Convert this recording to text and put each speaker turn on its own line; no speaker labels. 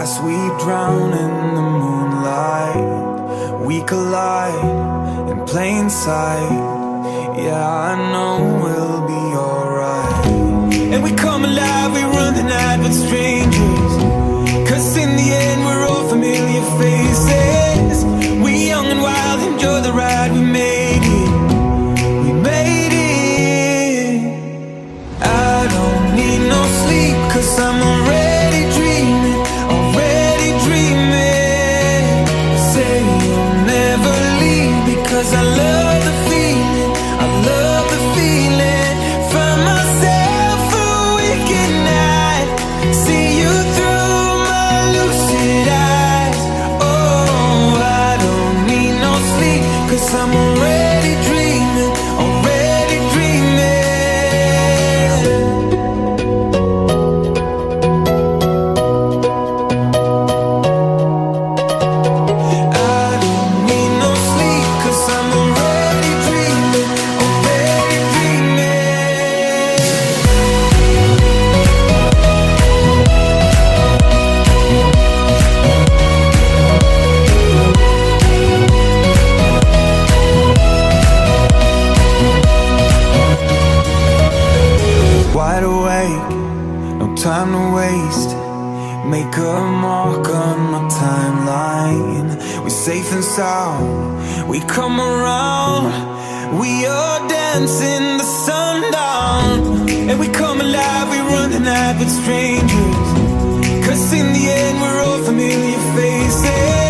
as we drown in the moonlight, we collide in plain sight. Yeah, I know we'll be alright. And we come alive, we run the night with strangers, 'cause in the end we're all familiar faces. We young and wild, enjoy the ride, we made it, we made it. I don't need no sleep, 'cause I'm already dreaming, already dreaming. Say you'll never leave, because I love the feeling, I love the feeling. Find myself a wicked night, see you through my lucid eyes. Oh, I don't need no sleep, 'cause I'm already dreaming, already dreaming. I don't need no sleep, 'cause I'm already dreaming, already dreaming. Wide awake, no time to waste. Make a mark on my timeline. We're safe and sound, we come around. We are dancing the sundown. And we come alive, we run the night with strangers, 'cause in the end we're all familiar faces.